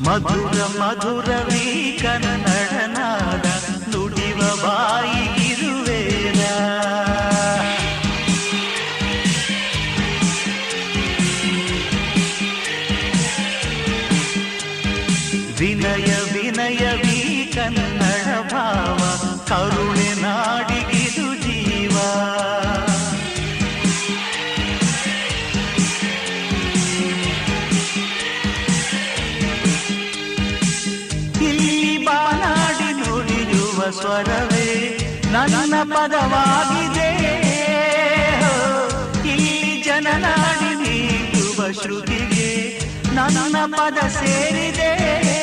ಮಧುರ ಮಧುರವೀ ಕನ್ನಡ ನಾದ ನುಡಿವ ಬಾಯಿಗಿರುವೇರ. ವಿನಯ ವಿನಯವೀ ಕನ್ನಡ ಭಾವ ಕರುಣೆ ನಾಡಿಗಿದು ಜೀವ. ಇಲ್ಲಿ ಬಾನಾಡಿ ನುಡಿಯುವ ಸ್ವರವೇ ನನ್ನ ಪದವಾಗಿದೆ. ಇಲ್ಲಿ ಜನನಾಡಿ ನೀಡುವ ಶ್ರುತಿಗೆ ನನ್ನ ಪದ ಸೇರಿದೆ.